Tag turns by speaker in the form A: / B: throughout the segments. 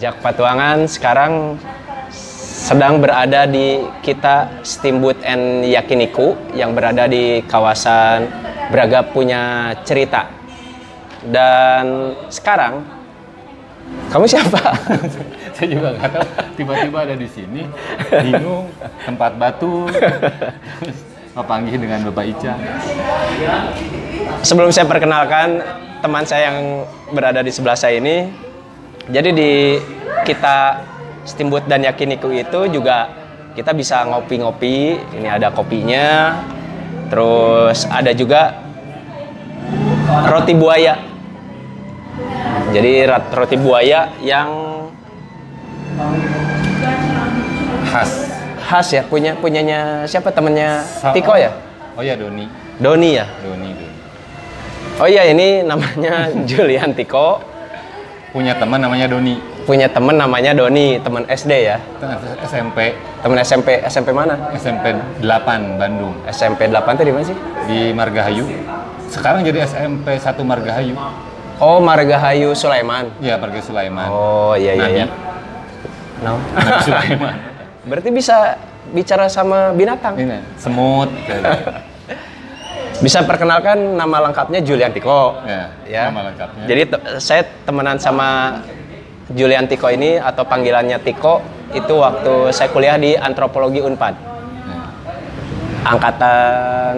A: Jejak Patuangan sekarang sedang berada di kita Steamboat and Yakiniku yang berada di kawasan Braga Punya Cerita. Dan sekarang kamu siapa?
B: Saya juga nggak tahu. Tiba-tiba ada di sini, bingung, tempat batu, panggil dengan Bapak Ica.
A: Sebelum saya perkenalkan teman saya yang berada di sebelah saya ini, jadi di kita Steamboat dan Yakiniku itu juga kita bisa ngopi-ngopi. Ini ada kopinya, terus ada juga roti buaya. Jadi roti buaya yang khas ya, punyanya siapa, temennya Tiko ya?
B: Oh ya, Doni
A: ya.
B: Doni.
A: Oh iya, ini namanya Julian Tiko.
B: Punya teman namanya Doni.
A: Punya teman namanya Doni, teman SD ya?
B: SMP.
A: Teman SMP mana?
B: SMP 8 Bandung.
A: SMP 8 itu di mana sih?
B: Di Margahayu. Sekarang jadi SMP 1 Margahayu.
A: Oh, Margahayu Sulaiman.
B: Iya, Marga Sulaiman.
A: Oh, iya.
B: Nabi Sulaiman.
A: Berarti bisa bicara sama binatang.
B: Ini semut.
A: Bisa perkenalkan nama lengkapnya Julian Tiko.
B: Ya. Nama lengkapnya.
A: Jadi saya temenan sama Julian Tiko ini atau panggilannya Tiko itu waktu saya kuliah di Antropologi Unpad. Angkatan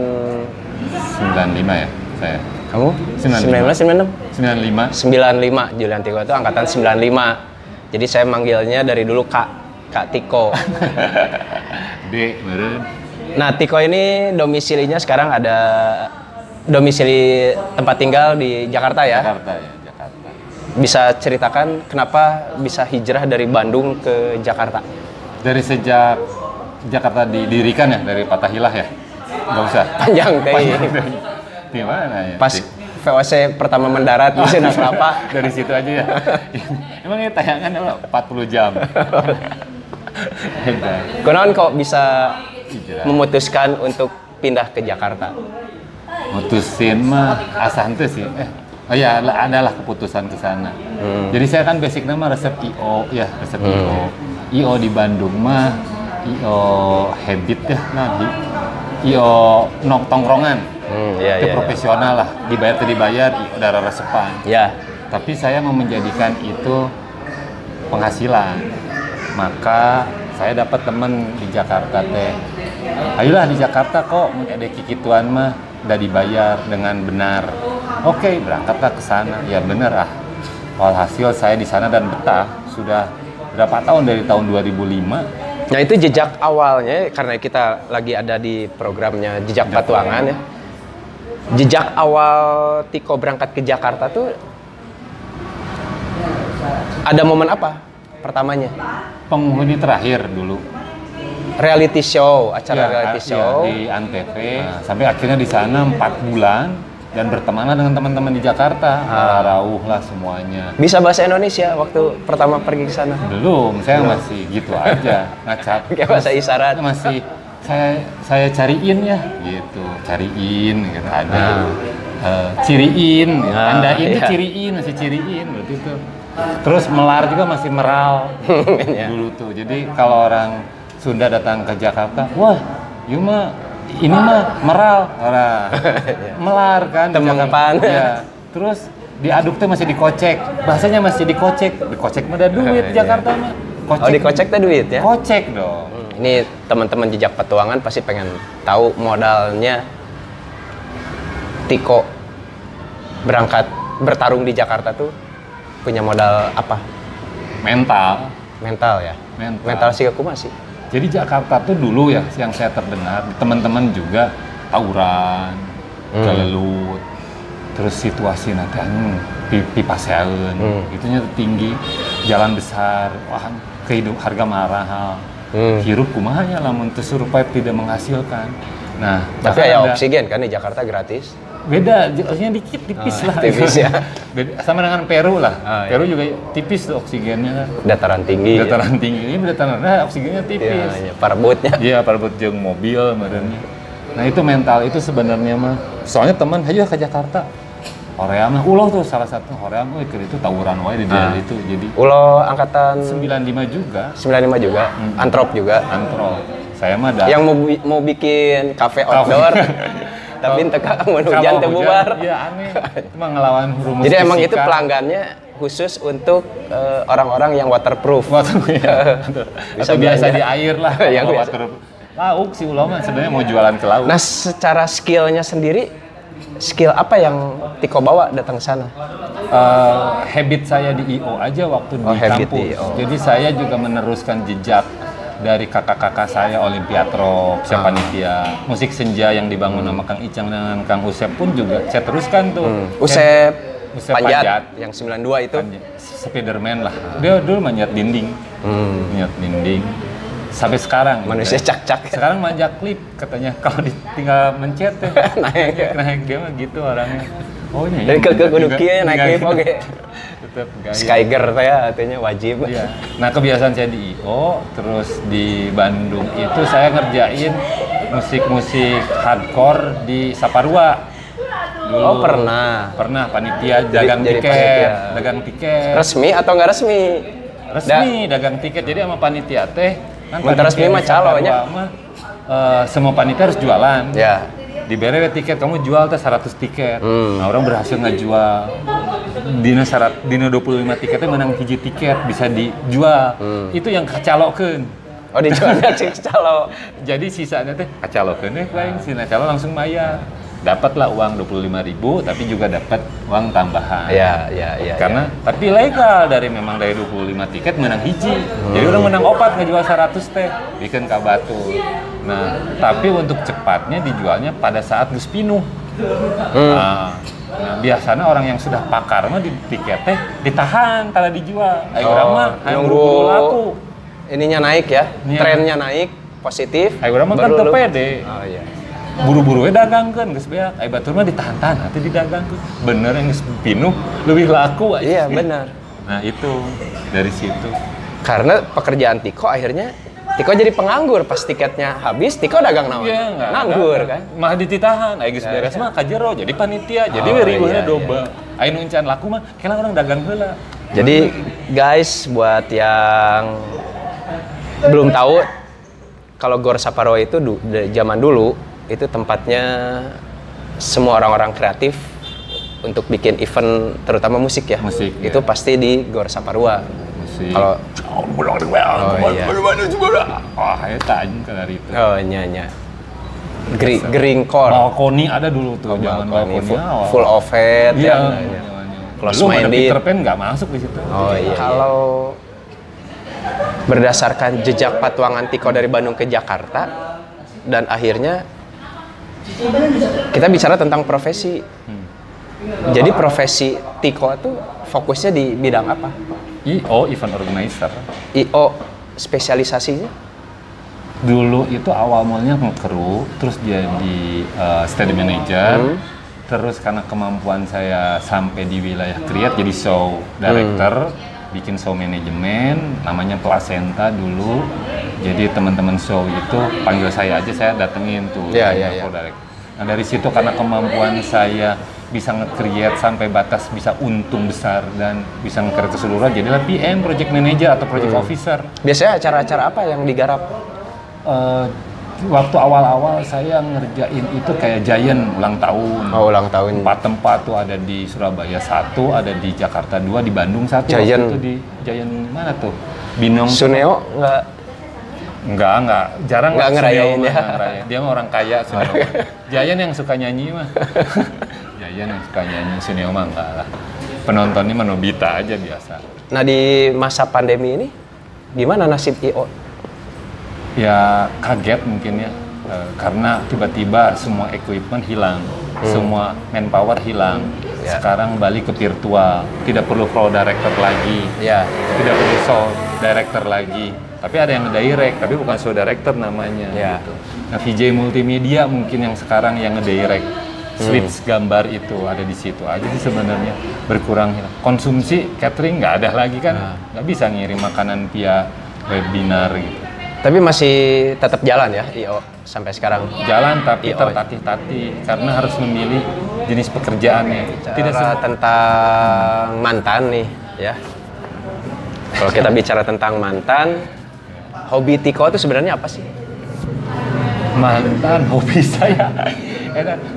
B: 95 ya saya.
A: Kamu?
B: 95.
A: 95. Julian Tiko itu angkatan 95. Jadi saya manggilnya dari dulu Kak Tiko.
B: Meren.
A: Nah, Tiko ini domisilinya sekarang ada domisili tempat tinggal di Jakarta ya?
B: Jakarta.
A: Bisa ceritakan kenapa bisa hijrah dari Bandung ke Jakarta?
B: Dari sejak Jakarta didirikan ya, dari Fathahilah ya? Nggak usah.
A: Panjang deh.
B: Gimana ya?
A: Pas VOC pertama mendarat di Sunda Kelapa.
B: Dari situ aja ya? Emang ini tayangan 40 jam?
A: Konon kok bisa
B: hijrah.
A: Memutuskan untuk pindah ke Jakarta?
B: Mutusin mah asante sih. Oh ya, adalah keputusan ke sana. Jadi saya kan basic nama resep IO ya, resep IO. IO di Bandung mah IO habit ya, IO tongkrongan. Itu profesional lah, dibayar atau dibayar, IO darah resepan.
A: Ya.
B: Tapi saya mau menjadikan itu penghasilan. Maka saya dapat temen di Jakarta teh. Ayolah di Jakarta kok ada kikituan mah udah dibayar dengan benar. Oke, berangkatlah ke sana. Ya bener Walhasil saya di sana dan betah sudah berapa tahun, dari tahun 2005.
A: Nah, itu jejak awalnya karena kita lagi ada di programnya Jejak Patuangan ya. Jejak awal Tiko berangkat ke Jakarta tuh ada momen apa pertamanya?
B: Penghuni terakhir dulu.
A: Reality show, acara reality show
B: di Antv. Sampai akhirnya di sana 4 bulan dan bertemanlah dengan teman-teman di Jakarta. Rauh lah semuanya.
A: Bisa bahasa Indonesia waktu pertama pergi ke sana?
B: Belum, saya masih gitu aja, ngacak.
A: Kayak bahasa isyarat.
B: Masih saya cariin ya, gitu. Cariin gitu ada. Ciriin, tandain itu ciriin, masih ciriin berarti itu. Terus melar juga masih meral dulu tuh. Jadi kalau orang Sunda datang ke Jakarta, wah, ini mah meral, melar kan,
A: Temengpan.
B: Ya. Terus diaduk tuh masih dikocek, bahasanya masih dikocek mah ada duit di Jakarta mah.
A: Oh, dikocek tuh duit ya?
B: Kocek dong.
A: Ini teman-teman Jejak Patuangan pasti pengen tahu modalnya Tiko bertarung di Jakarta tuh punya modal apa? Mental ya? Mental sih aku masih.
B: Jadi Jakarta tuh dulu ya, yang saya terdengar, teman-teman juga tawuran, kelelut, terus situasi nanti pipaseun, itunya tinggi, jalan besar, wah harga mahal, hirup kumahanya lamun teu survive tidak menghasilkan. Nah,
A: tapi ya oksigen kan di Jakarta gratis.
B: Beda, oksigennya dikit, tipis lah.
A: Tipis ya.
B: Beda, sama dengan Peru lah. Peru juga tipis tuh oksigennya.
A: Dataran tinggi.
B: Dataran tinggi, ini dataran oksigennya tipis.
A: Ya, parbutnya.
B: Iya, parbut jeung mobil merenya. Nah itu mental itu sebenarnya mah. Soalnya teman, ayo ke Jakarta. Korea mah ulah tuh salah satu Korea mah itu tawuran wae di daerah itu. Jadi
A: Ulo angkatan
B: 95 juga.
A: 95 juga, Antrop juga.
B: Antro. Saya mah ada.
A: Yang mau bikin kafe outdoor, tapi teka mun hujan teu bubar.
B: Iya aneh. Cuma ngelawan rumus
A: Jadi emang
B: fisika.
A: itu pelanggannya khusus untuk orang-orang yang waterproof.
B: Ya. Atau biasa di air lah.
A: Yang
B: kalau
A: biasa.
B: water. Lauk sih ulah mah sebenarnya mau jualan ke laut.
A: Nah, secara skillnya sendiri, skill apa yang Tiko bawa datang ke sana?
B: Habit saya di IO aja waktu di
A: habit
B: kampus.
A: di IO.
B: Jadi saya juga meneruskan jejak dari kakak-kakak saya Olimpiatrop, siapa panitia, musik senja yang dibangun sama Kang Icang dan Kang Usep pun juga saya teruskan tuh.
A: Usep
B: Usep
A: Panjat yang 92 itu.
B: Spiderman lah. Dia dulu manjat dinding. Manjat dinding. Sampai sekarang.
A: Manusia
B: gitu ya.
A: cak-cak.
B: Sekarang manjat klip katanya kalau tinggal mencet ya. naik dia mah gitu orangnya. Oh ini.
A: Dari ke gunung kieu naik klip oke.
B: Tetap gaya.
A: Skyger teh artinya wajib.
B: Iya. Nah, kebiasaan saya di IO, terus di Bandung itu saya ngerjain musik-musik hardcore di Saparua. Dulu.
A: Oh, pernah.
B: Pernah panitia dagang
A: jadi
B: tiket,
A: panitia.
B: dagang tiket.
A: Resmi atau nggak resmi?
B: Resmi dagang tiket. Jadi sama panitia teh kan
A: Mun resmi mah calonya.
B: Semua panitia harus jualan.
A: Ya.
B: Diberi tiket, kamu jual teh 100 tiket. Nah, orang berhasil ngejual. Dina 25 tiketnya menang hiji tiket bisa dijual. Itu yang kacalokeun.
A: Oh, dijualnya sih calo.
B: Jadi sisanya teh kacalokeun deh lain si calo langsung bayar. Dapatlah uang 25.000 tapi juga dapat uang tambahan.
A: Iya.
B: Karena tapi legal memang dari 25 tiket menang hiji. Jadi orang menang opat ngejual 100 teh bikin ka batu. Nah, tapi untuk cepatnya dijualnya pada saat geus pinuh. Nah, biasanya orang yang sudah pakar mah di tiket teh ditahan tara dijual. Orang mah
A: nunggu
B: laku.
A: Ininya naik ya.
B: Iya.
A: Trennya naik positif.
B: Orang mah kan teu pede.
A: Oh iya.
B: Buru-buru we dagangkeun geus beak. Ai batur mah ditahan-tahan atuh didagangkeun. Bener yang geus pinuh leuwih laku aja.
A: Iya, benar.
B: Nah, itu dari situ.
A: Karena pekerjaan Tiko akhirnya Tiko jadi penganggur pas tiketnya habis, Tiko dagang naon?
B: Iya, enggak.
A: Nganggur kan?
B: Mah dititahan, ai geus beres mah ka jero jadi panitia. Jadi ribuhna domba. Ai nu encan laku mah kela orang dagang heula.
A: Jadi guys, buat yang belum tahu kalau Gor Saparua itu zaman dulu itu tempatnya semua orang-orang kreatif untuk bikin event terutama musik ya.
B: Musik,
A: itu
B: ya.
A: pasti di Gor Saparua.
B: Musik.
A: Kalau iya.
B: Wah, eta anjing dari itu.
A: Oh nya. Gringkor.
B: Balkoni ada dulu tuh, zaman balkoni
A: Full of it
B: Iya.
A: ya. Close
B: Belum ada
A: minded.
B: Peter Pan nggak masuk di situ.
A: Oh iya. Kalau berdasarkan jejak patuangan Tiko dari Bandung ke Jakarta dan akhirnya kita bicara tentang profesi. Jadi profesi Tiko itu fokusnya di bidang apa?
B: IO, event organizer.
A: IO spesialisasinya?
B: Dulu itu awal mulanya kru, terus jadi study manager. Terus karena kemampuan saya sampai di wilayah create jadi show director, bikin show manajemen, namanya Placenta dulu. Jadi teman-teman show itu panggil saya aja, saya datengin tuh.
A: Iya.
B: Nah dari situ karena kemampuan saya bisa nge-create sampai batas bisa untung besar dan bisa nge-create keseluruhan, jadilah PM, project manager atau project officer.
A: Biasanya acara-acara apa yang digarap?
B: Waktu awal-awal saya ngerjain itu kayak Giant ulang tahun.
A: Oh, ulang tahun.
B: 4 tempat tuh, ada di Surabaya 1, ada di Jakarta 2, di Bandung 1.
A: Giant.
B: Waktu itu di Giant mana tuh? Binong.
A: Suneo
B: Enggak. Jarang
A: nggak
B: lah
A: ngerayain
B: Suneo
A: ya.
B: mah ngerayain. Dia mah orang kaya Suneo. Giant yang suka nyanyi mah. Giant yang suka nyanyi, Suneo mah enggak lah. Penontonnya mah Nobita aja biasa.
A: Nah, di masa pandemi ini gimana nasib IO?
B: Ya kaget mungkin ya, karena tiba-tiba semua equipment hilang, semua manpower hilang.
A: Ya.
B: Sekarang balik ke virtual, tidak perlu flow director lagi,
A: Ya.
B: tidak perlu show director lagi. Tapi ada yang ngedirect, tapi bukan show director namanya.
A: Ya.
B: Gitu. Nah, VJ multimedia mungkin yang sekarang yang ngedirect, switch gambar itu ada di situ aja sih sebenarnya, berkurang. Konsumsi catering nggak ada lagi kan, nggak bisa ngirim makanan via webinar gitu.
A: Tapi masih tetap jalan ya IO sampai sekarang.
B: Jalan tapi
A: IO.
B: tertatih-tatih karena harus memilih jenis pekerjaannya.
A: Bicara tentang mantan nih ya. Kalau kita bicara tentang mantan, hobi Tiko itu sebenarnya apa sih?
B: Mantan hobi saya.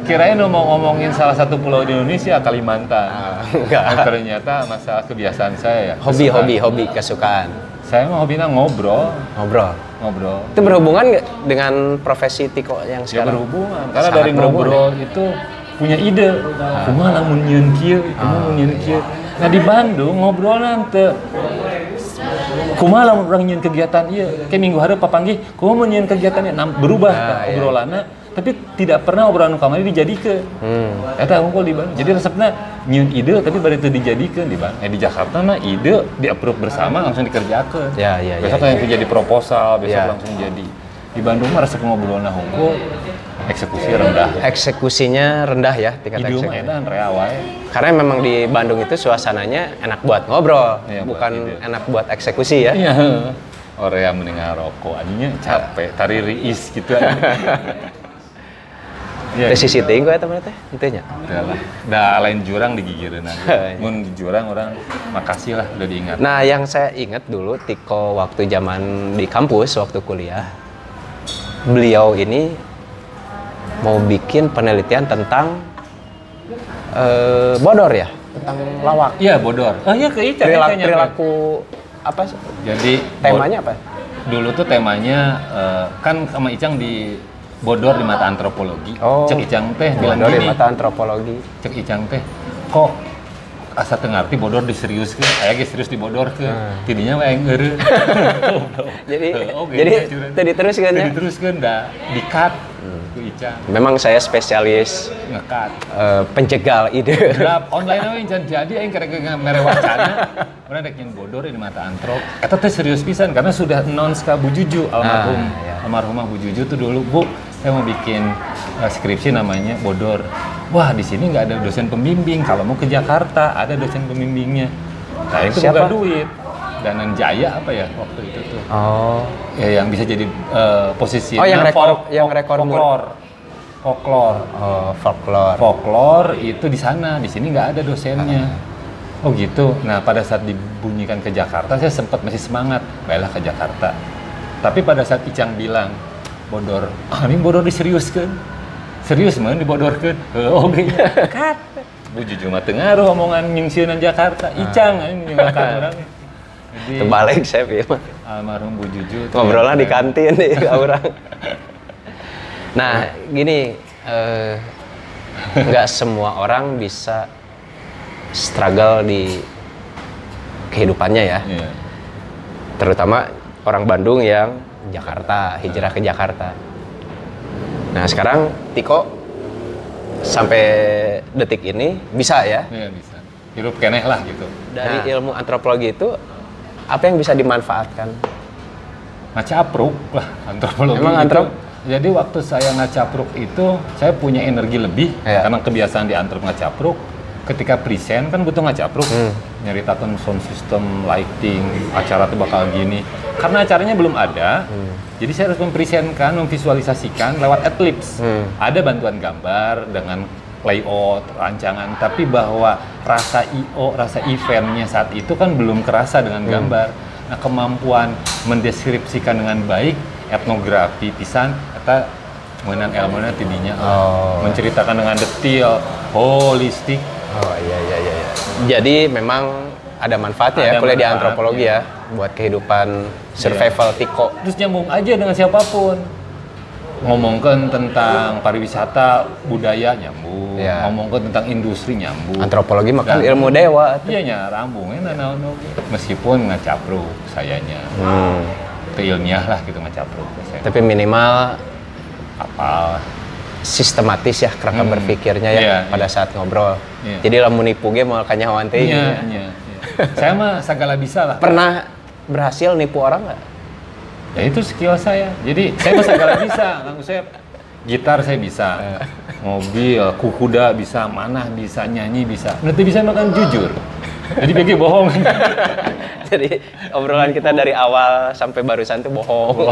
B: Kirain mau ngomongin salah satu pulau di Indonesia, Kalimantan.
A: Enggak.
B: Ternyata masalah kebiasaan saya ya.
A: Hobi kesukaan.
B: Saya mah hobinya ngobrol.
A: Itu berhubungan nggak dengan profesi Tiko yang
B: Ya
A: sekarang?
B: berhubungan. Karena
A: Sangat
B: dari
A: berhubungan,
B: ngobrol itu punya ide. Kumaha lamun nyieun kieu, kumaha nyieun kieu. Nah di Bandung ngobrol nanti kumaha lamun urang nyieun kegiatan ieu. Kayak minggu hareup papanggih, kumaha mun nyieun kegiatannya berubah obrolanna. Tapi tidak pernah obrolan kamari dijadikeun. Eta ngumpul di Bandung. Jadi resepna nyieun ide tapi bari teu dijadikeun di Bandung. Di Jakarta mah ide di-approve bersama langsung dikerjakeun. Besok yang jadi proposal, besok langsung jadi. Di Bandung mah resep ngobrolna hungkul, eksekusi rendah.
A: Eksekusinya rendah ya tingkat
B: Idiom
A: eksekusi.
B: edan rea wae.
A: Karena memang di Bandung itu suasananya enak buat ngobrol,
B: Iya, buat
A: bukan
B: ide.
A: enak buat eksekusi ya.
B: Iya. Orea mending ngarokok anjingnya capek, tari riis gitu aja.
A: Teh sisi teuing gue teman teh, itu nya.
B: Dah lain jurang digigireun aja. Mun di jurang orang makasih lah udah diingat.
A: Nah, yang saya ingat dulu Tiko waktu zaman di kampus waktu kuliah, beliau ini mau bikin penelitian tentang bodor ya, tentang lawak.
B: Iya, bodor. Oh iya ke Ica
A: Perilaku apa sih?
B: Jadi
A: Temanya apa?
B: dulu tuh temanya kan sama Icang di bodor di mata antropologi.
A: Oh.
B: Cek Icang teh bilang
A: Bodor di
B: gini.
A: mata antropologi.
B: Cek Icang teh kok asa teu ngarti bodor diseriuskeun, aya ge serius dibodorkeun. Tidinya we aing eureun.
A: Jadi tadi terus kan ya.
B: Diteruskeun da di-cut ku Icang.
A: Memang saya spesialis
B: Nge-cut.
A: pencegal ide.
B: Draft online we can jadi aing karek mere wacana. Urang rek nyen bodor di mata antrop. Eta teh serius pisan karena sudah announce ka Bu Juju almarhum. Almarhumah Bu Juju tuh dulu, Bu, saya mau bikin skripsi namanya bodor. Wah, di sini nggak ada dosen pembimbing. Kalau mau ke Jakarta ada dosen pembimbingnya. Nah, itu
A: Siapa?
B: bukan duit. Danan Jaya apa ya waktu itu tuh.
A: Oh.
B: Ya yang bisa jadi posisi
A: Oh, yang rekor
B: folklore.
A: Oh, folklore.
B: Folklore itu di sana, di sini nggak ada dosennya. Oh gitu. Nah pada saat dibunyikan ke Jakarta, saya sempat masih semangat, baiklah ke Jakarta. Tapi pada saat Icang bilang bodor, ini bodor diseriuskan, serius man dibodorkan. Oke. Kat. Bu Juju mah teu ngaruh omongan nyingsieunan Jakarta. Icang ini nyinggakan orang. Jadi
A: Terbalik saya ya.
B: almarhum Bu Juju.
A: Ngobrolnya di kantin nih orang. Nah, gini, nggak semua orang bisa struggle di kehidupannya ya.
B: Iya.
A: Terutama orang Bandung yang Jakarta, hijrah ke Jakarta. Nah, sekarang Tiko sampai detik ini bisa ya?
B: Iya bisa. Hirup keneh lah gitu.
A: Dari ilmu antropologi itu, apa yang bisa dimanfaatkan?
B: Ngacapruk lah antropologi.
A: Emang
B: itu.
A: antrop?
B: Jadi waktu saya ngacapruk itu, saya punya energi lebih
A: Iya.
B: karena kebiasaan di antrop ngacapruk. Ketika present kan butuh ngacapruk, nyeritakan sound system, lighting, acara tuh bakal gini. Karena acaranya belum ada, jadi saya harus memvisualisasikan lewat adlibs. Ada bantuan gambar dengan layout, rancangan, tapi bahwa rasa I.O., rasa eventnya saat itu kan belum kerasa dengan gambar. Nah, kemampuan mendeskripsikan dengan baik etnografi pisan, eta meunang ilmuna tidinya. Menceritakan dengan detail, holistik.
A: Oh iya. Jadi memang ada manfaatnya ya
B: Ada
A: kuliah di
B: manfaat,
A: antropologi ya buat kehidupan survival Tiko.
B: Terus nyambung aja dengan siapapun. Ngomongkan tentang pariwisata, budaya nyambung.
A: Ya.
B: Ngomongkan tentang industri nyambung.
A: Antropologi makan
B: Dan-
A: ilmu dewa.
B: Iya nya rambungnya nanaon oge. Meskipun ngacapruk sayanya. Teu ilmiah lah gitu ngacapruk.
A: Tapi minimal
B: Apal.
A: sistematis ya kerangka berpikirnya ya
B: Iya,
A: pada saat ngobrol.
B: Iya.
A: Jadi lamun nipu ge moal kanyahoan teh.
B: Iya. Saya mah segala bisa lah.
A: Pernah berhasil nipu orang nggak?
B: Ya itu skill saya. Jadi saya mah segala bisa, Kang Usep. Gitar saya bisa, mobil, kuda bisa, manah bisa, nyanyi bisa. Nanti bisa makan jujur. Jadi pergi bohong.
A: Jadi obrolan kita dari awal sampai barusan tuh bohong.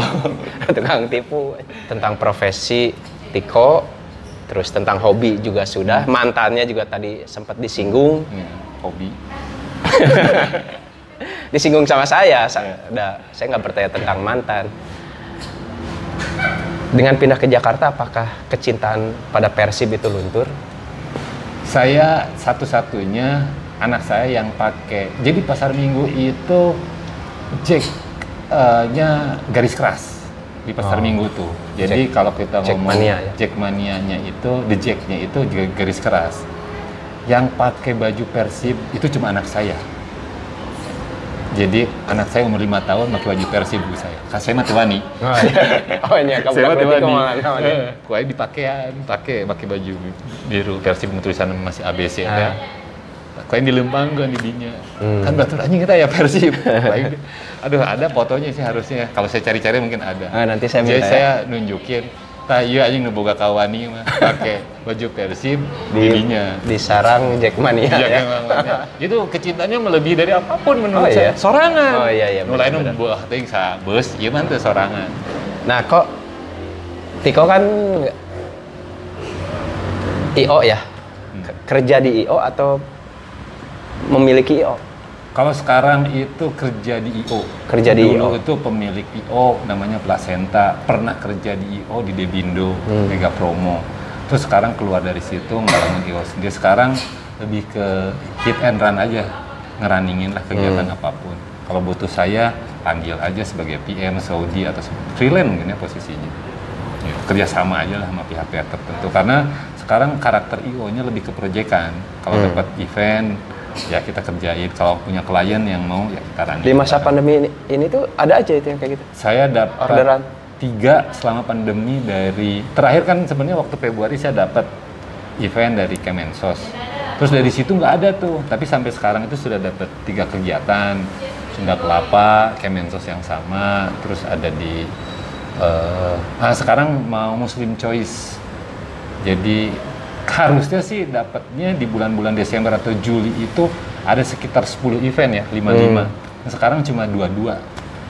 A: Tukang tipu. Tentang profesi Tiko, terus tentang hobi juga sudah. Mantannya juga tadi sempat disinggung.
B: Hobi.
A: Disinggung sama saya. Saya nggak bertanya tentang mantan. Dengan pindah ke Jakarta, apakah kecintaan pada Persib itu luntur?
B: Saya satu-satunya anak saya yang pakai. Jadi pasar Minggu itu jacknya garis keras di pasar Minggu tuh. Jadi kalau kita ngomong Jackmania-nya itu, the jacknya itu garis keras. Yang pakai baju Persib itu cuma anak saya. Jadi anak saya umur 5 tahun pakai baju Persib bu saya. Saya mah tuani.
A: Oh iya, kamu
B: saya mah tuani.
A: Kuai
B: dipakaian, pakai baju biru Persib tulisan masih ABC ya. Kuai dilempangkan didinya. Kan batur anjing kita ya Persib. Aduh, ada fotonya sih harusnya. Kalau saya cari-cari mungkin ada.
A: Nanti saya minta.
B: Jadi saya nunjukin. Tah iya anjing nu boga kawani mah pakai baju Persib didinya.
A: Di sarang Jackmania ya.
B: Itu kecintaannya melebihi dari apapun menurut saya. Sorangan.
A: Oh iya.
B: Nu lain buah teh sa beus ieu mah teh sorangan.
A: Nah, kok Tiko kan IO ya? Kerja di IO atau memiliki IO?
B: Kalau sekarang itu kerja di IO.
A: Kerja di
B: Dulu
A: IO.
B: itu pemilik IO namanya Placenta, pernah kerja di IO di Debindo, Mega Promo. Terus sekarang keluar dari situ ngalamin IO sendiri. Sekarang lebih ke hit and run aja, ngerunningin lah kegiatan apapun. Kalau butuh saya, panggil aja sebagai PM Saudi atau freelance mungkin ya posisinya. Ya, kerja sama aja lah sama pihak-pihak tertentu. Karena sekarang karakter IO-nya lebih ke proyekan. Kalau dapat event, ya kita kerjain. Kalau punya klien yang mau, ya kita running.
A: Di masa pandemi ini tuh ada aja itu yang kayak gitu?
B: Saya dapat
A: orderan
B: 3 selama pandemi dari, terakhir kan sebenarnya waktu Februari saya dapat event dari Kemensos. Terus dari situ nggak ada tuh, tapi sampai sekarang itu sudah dapat 3 kegiatan. Sunda Kelapa, Kemensos yang sama, terus ada di, sekarang mau Muslim Choice. Jadi harusnya sih dapatnya di bulan-bulan Desember atau Juli itu ada sekitar 10 event ya, 5-5. Nah, sekarang cuma 2-2.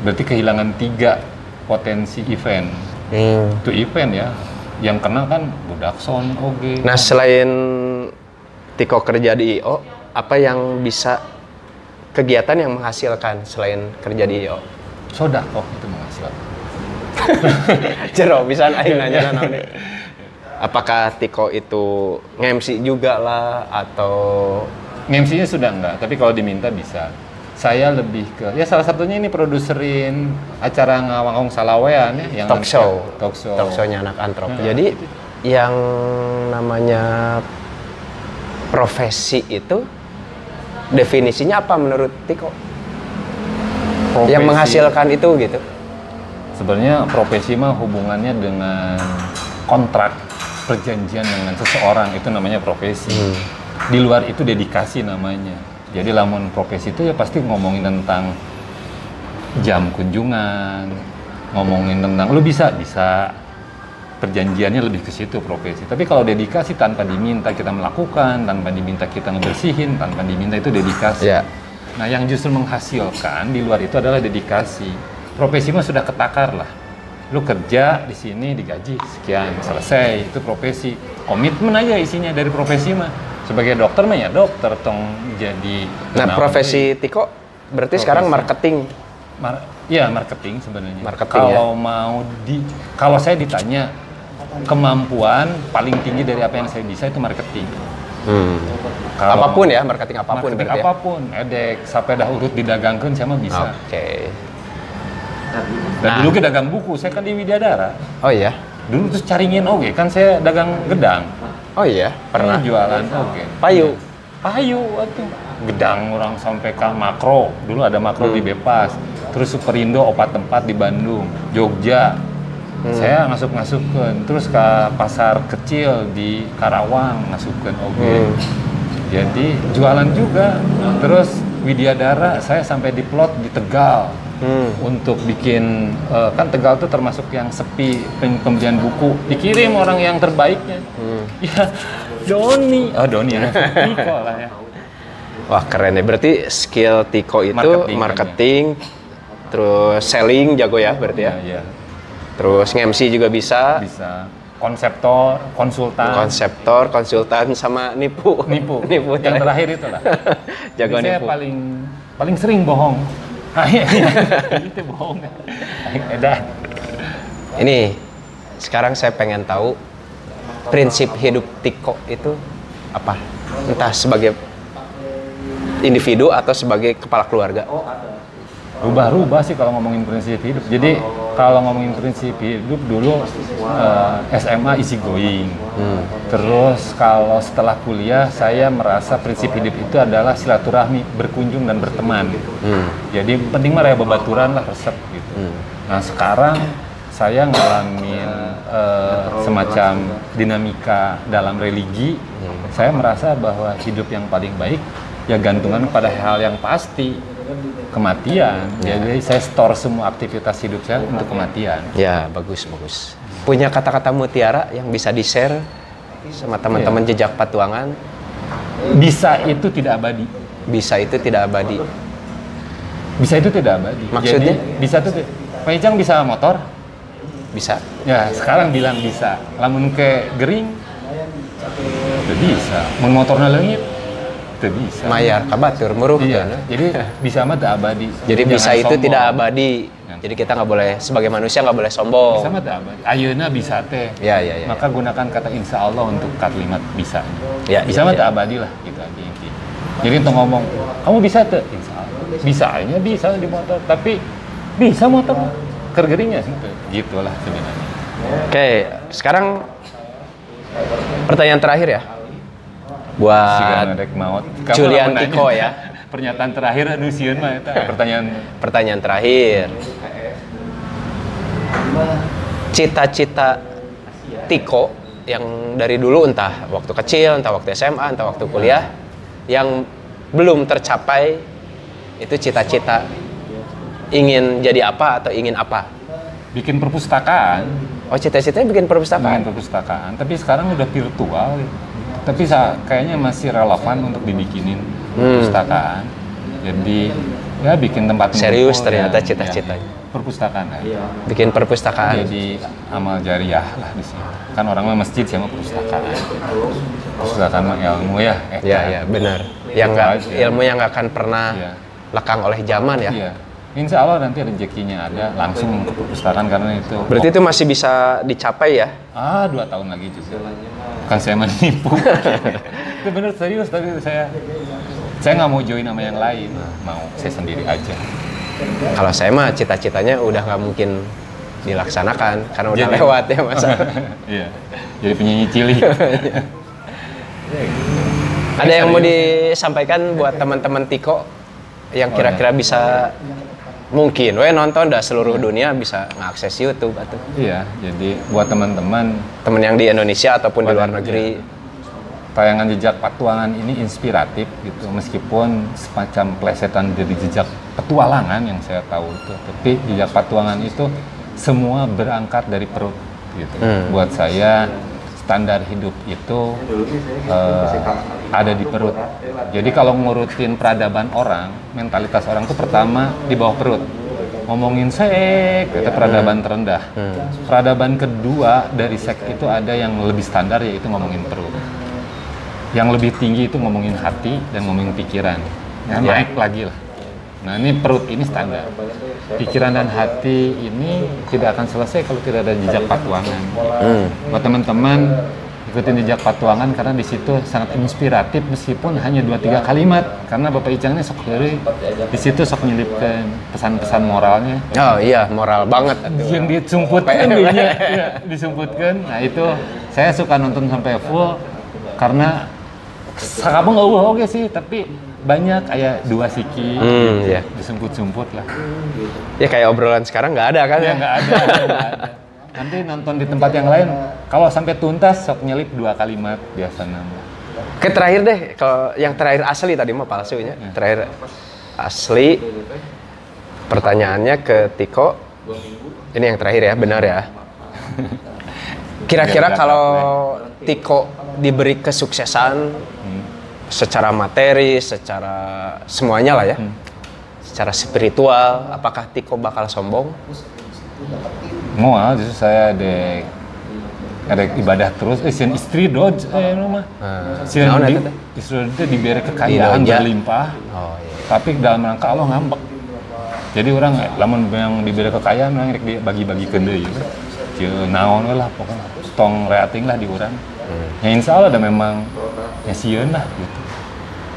B: Berarti kehilangan 3 potensi event. Itu event ya. Yang kena kan Budakson, oge.
A: Nah, selain Tiko kerja di IO, apa yang bisa kegiatan yang menghasilkan selain kerja di IO?
B: Sodako itu menghasilkan.
A: Jero, bisa nanya naon. Apakah Tiko itu nge-MC juga lah atau
B: nge-MC-nya sudah enggak, tapi kalau diminta bisa. Saya lebih ke, ya salah satunya ini produserin acara ngawangong salawean ya, yang
A: talk show.
B: Talk show-nya
A: anak antrop. Jadi yang namanya profesi itu definisinya apa menurut Tiko? Profesi. Yang menghasilkan itu gitu.
B: Sebenarnya profesi mah hubungannya dengan kontrak, perjanjian dengan seseorang, itu namanya profesi. Di luar itu dedikasi namanya. Jadi lamun profesi itu ya pasti ngomongin tentang jam kunjungan, ngomongin tentang lu bisa perjanjiannya lebih ke situ profesi. Tapi kalau dedikasi tanpa diminta kita melakukan, tanpa diminta kita ngebersihin, tanpa diminta itu dedikasi. Nah, yang justru menghasilkan di luar itu adalah dedikasi. Profesi mah sudah ketakar lah. Lu kerja di sini digaji sekian, selesai, itu profesi. Komitmen aja isinya dari profesi mah. Sebagai dokter mah ya dokter tong jadi.
A: Nah, profesi Tiko berarti sekarang marketing.
B: Iya, marketing sebenarnya.
A: Marketing,
B: kalau kalau saya ditanya kemampuan paling tinggi dari apa yang saya bisa itu marketing.
A: Apapun ya, marketing apapun.
B: Marketing apapun, edek sampai dah urut didagangkeun saya mah bisa.
A: Oke.
B: Dan dulu ke dagang buku, saya kan di Widyadara.
A: Oh iya?
B: Dulu terus caringin kan saya dagang gedang.
A: Oh iya? Pernah
B: jualan
A: payu
B: atuh. Gedang orang sampai ke Makro. Dulu ada Makro di Bepas. Terus Superindo opat tempat di Bandung, Jogja. Saya ngasuk-ngasupkeun. Terus ke pasar kecil di Karawang ngasupkeun Jadi jualan juga. Terus Widyadara saya sampai di plot di Tegal. untuk bikin kan Tegal tuh termasuk yang sepi pembelian buku, dikirim orang yang terbaiknya. Ya Doni ya, Tiko lah ya.
A: Wah keren ya, berarti skill Tiko itu marketing terus selling jago ya berarti ya?
B: Iya.
A: Terus nge-MC juga bisa.
B: Bisa. Konseptor, konsultan sama nipu. Yang terakhir itu lah.
A: Jago
B: nipu. Saya paling sering bohong. Itu bohong. Edan.
A: Ini sekarang saya pengen tahu prinsip hidup Tiko itu apa? Entah sebagai individu atau sebagai kepala keluarga.
B: Rubah-rubah sih kalau ngomongin prinsip hidup. Jadi kalau ngomongin prinsip hidup dulu SMA easy going. Terus kalau setelah kuliah saya merasa prinsip hidup itu adalah silaturahmi, berkunjung dan berteman. Jadi penting mah ya bebaturan lah resep gitu. Nah sekarang saya ngalamin semacam dinamika dalam religi. Saya merasa bahwa hidup yang paling baik ya gantungan pada hal yang pasti, kematian. Jadi saya store semua aktivitas hidup saya untuk kematian.
A: Ya, bagus. Punya kata-kata mutiara yang bisa di-share sama teman-teman jejak patuangan?
B: Bisa itu tidak abadi.
A: Bisa itu tidak abadi.
B: Bisa itu tidak abadi.
A: Maksudnya?
B: Jadi, bisa itu Pak Ijang bisa motor?
A: Bisa.
B: Ya, sekarang bilang bisa. Lamun ke gering, itu bisa. Mun motorna leungit, itu bisa.
A: Mayar kabatur muruh.
B: Iya. Jadi bisa mah tak abadi.
A: Jadi
B: Jangan
A: bisa itu
B: sombong.
A: tidak abadi. Jadi kita nggak boleh, sebagai manusia nggak boleh sombong.
B: Bisa mah tak abadi. Ayeuna bisa teh.
A: Ya.
B: Maka gunakan kata insya Allah untuk kalimat bisa.
A: Ya,
B: bisa mah tak abadi lah gitu aja intinya. Jadi untuk ngomong, kamu bisa tuh? Insya Allah. Bisanya bisa di motor, tapi bisa motor kergeringnya gitulah sebenarnya.
A: Oke, sekarang pertanyaan terakhir ya. Buat Julian Tiko ya.
B: Pernyataan terakhir anu sieun mah eta
A: pertanyaan terakhir. Cita-cita Tiko yang dari dulu entah waktu kecil, entah waktu SMA, entah waktu kuliah yang belum tercapai itu cita-cita ingin jadi apa atau ingin apa?
B: Bikin perpustakaan.
A: Oh, cita-citanya bikin perpustakaan.
B: Bikin perpustakaan, tapi sekarang udah virtual gitu. Tapi kayaknya masih relevan untuk dibikinin perpustakaan. Jadi ya bikin tempat
A: serius
B: ngumpul,
A: ternyata
B: ya,
A: cita-citanya.
B: Ya, perpustakaan. Ya.
A: Bikin perpustakaan.
B: Jadi amal jariah lah di sini. Kan orang mah masjid sama perpustakaan. Perpustakaan mah ilmu ya.
A: Iya, benar. Yang nggak ilmu yang nggak akan pernah lekang oleh zaman ya.
B: Iya. Insya Allah nanti rezekinya ada langsung ke perpustakaan karena itu.
A: Berarti itu masih bisa dicapai ya?
B: 2 tahun lagi juga. Kan saya menipu. Itu bener serius tapi saya nggak mau join sama yang lain. Mau saya sendiri aja.
A: Kalau saya mah cita-citanya udah nggak mungkin dilaksanakan karena udah lewat ya masa.
B: Iya. Jadi penyanyi cilik.
A: Ada yang mau disampaikan buat teman-teman Tiko yang kira-kira bisa mungkin nonton dah seluruh dunia bisa ngakses YouTube atau
B: iya, jadi buat teman-teman
A: yang di Indonesia ataupun di luar negeri,
B: tayangan Jejak Patuangan ini inspiratif gitu, meskipun semacam plesetan dari jejak petualangan yang saya tahu itu, tapi Jejak Patuangan itu semua berangkat dari perut gitu. Buat saya standar hidup itu ada di perut. Jadi kalau ngurutin peradaban orang, mentalitas orang itu pertama di bawah perut. Ngomongin sek, itu peradaban terendah. Peradaban kedua dari sek itu ada yang lebih standar, yaitu ngomongin perut. Yang lebih tinggi itu ngomongin hati dan ngomongin pikiran. Naik lagi lah. Nah ini perut ini standar. Pikiran dan hati ini tidak akan selesai kalau tidak ada jejak patuangan. Buat teman-teman ikutin jejak patuangan karena di situ sangat inspiratif meskipun hanya 2-3 kalimat. Karena Bapak Icang ini sok dari di situ sok nyelipkan pesan-pesan moralnya.
A: Oh iya, moral banget.
B: Yang disumputkan dulunya, ya, disumputkan. Nah itu saya suka nonton sampai full karena kamu nggak oke sih, tapi banyak kayak 2 siki disumput-sumput lah.
A: Ya kayak obrolan sekarang nggak ada kan?
B: Ya nggak ada. Nanti nonton di tempat yang lain, kalau sampai tuntas sok nyelip 2 kalimat biasanya.
A: Oke, terakhir deh, kalau yang terakhir asli tadi mah palsunya. Terakhir asli Pertanyaannya ke Tiko. Ini yang terakhir ya, benar ya? Kira-kira kalau Tiko diberi kesuksesan secara materi, secara semuanya lah ya, secara spiritual, apakah Tiko bakal sombong?
B: Mau justru saya ada ibadah terus. Sieun istri doj, mah. Sieun istri itu diberi kekayaan berlimpah. Oh, iya. Tapi dalam rangka Allah ngambek. Jadi orang lamun yang diberi kekayaan orang rek bagi-bagikeun deui. Jeung naon lah pokoknya tong rating lah di urang. Ya insya Allah ada memang ya sieun lah gitu.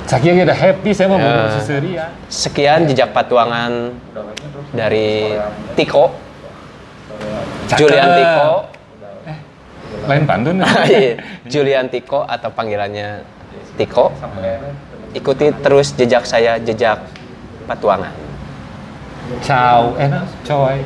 B: Sakieu udah happy saya mah mau seseria.
A: Sekian jejak patuangan dari Tiko. Julian Tiko.
B: Lain pantun.
A: Julian Tiko atau panggilannya Tiko. Ikuti terus jejak saya, jejak patuangan.
B: Ciao, coy.